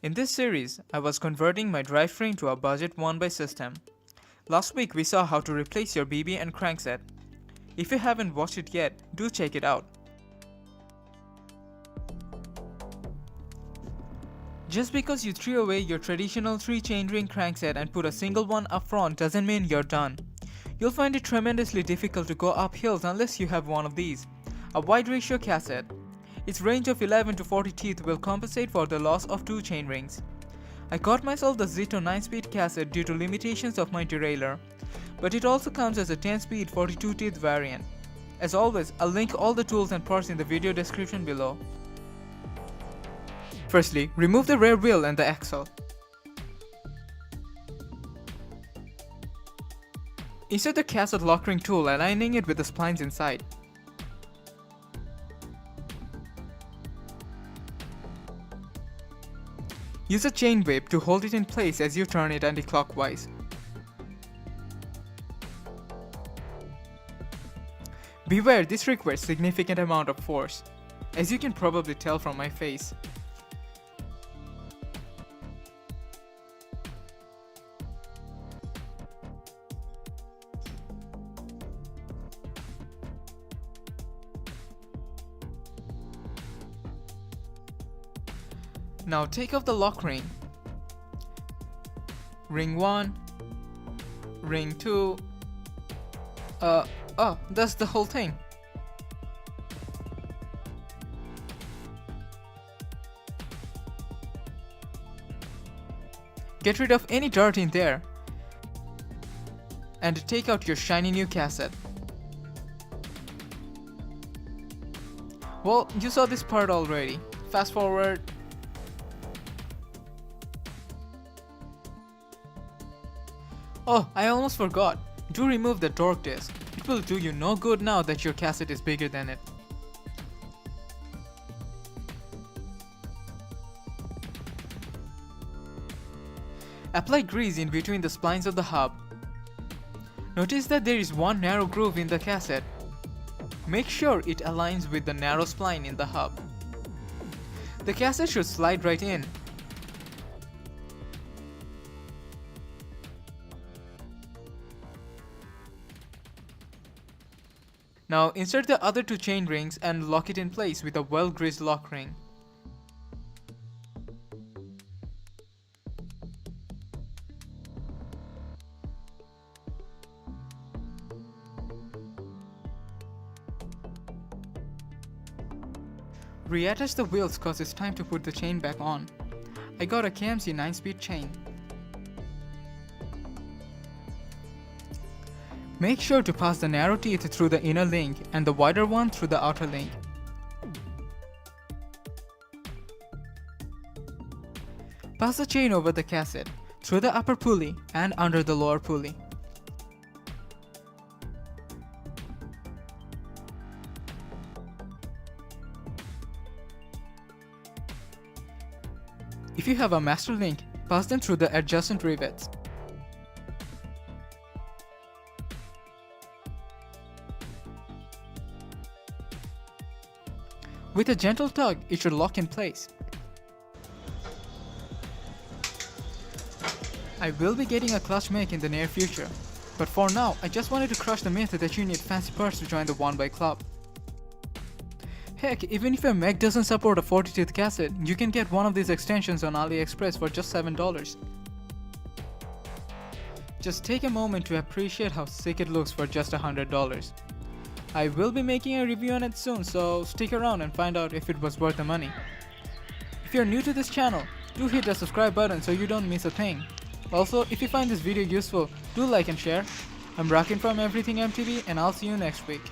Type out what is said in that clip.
In this series, I was converting my drivetrain to a budget 1x system. Last week we saw how to replace your BB and crankset. If you haven't watched it yet, do check it out. Just because you threw away your traditional 3 chainring crankset and put a single one up front doesn't mean you're done. You'll find it tremendously difficult to go up hills unless you have one of these, a wide ratio cassette. Its range of 11 to 40 teeth will compensate for the loss of 2 chainrings. I got myself the Zitto 9-speed cassette due to limitations of my derailleur, but it also comes as a 10-speed 42 teeth variant. As always, I'll link all the tools and parts in the video description below. Firstly, remove the rear wheel and the axle. Insert the cassette lock ring tool, aligning it with the splines inside. Use a chain whip to hold it in place as you turn it anti-clockwise. Beware, this requires significant amount of force, as you can probably tell from my face. Now take off the lock ring. Ring 1, ring 2, that's the whole thing. Get rid of any dirt in there and take out your shiny new cassette. Well, you saw this part already. Fast forward. Oh, I almost forgot. Do remove the torque disc. It will do you no good now that your cassette is bigger than it. Apply grease in between the splines of the hub. Notice that there is one narrow groove in the cassette. Make sure it aligns with the narrow spline in the hub. The cassette should slide right in. Now insert the other 2 chain rings and lock it in place with a well-greased lock ring. Reattach the wheels cause it's time to put the chain back on. I got a KMC 9-speed chain. Make sure to pass the narrow teeth through the inner link and the wider one through the outer link. Pass the chain over the cassette, through the upper pulley and under the lower pulley. If you have a master link, pass them through the adjacent rivets. With a gentle tug, it should lock in place. I will be getting a clutch make in the near future, but for now, I just wanted to crush the myth that you need fancy parts to join the 1x club. Heck, even if your mech doesn't support a 40-tooth cassette, you can get one of these extensions on AliExpress for just $7. Just take a moment to appreciate how sick it looks for just $100. I will be making a review on it soon, so stick around and find out if it was worth the money. If you're new to this channel, do hit the subscribe button so you don't miss a thing. Also, if you find this video useful, do like and share. I'm Rakin from Everything MTV and I'll see you next week.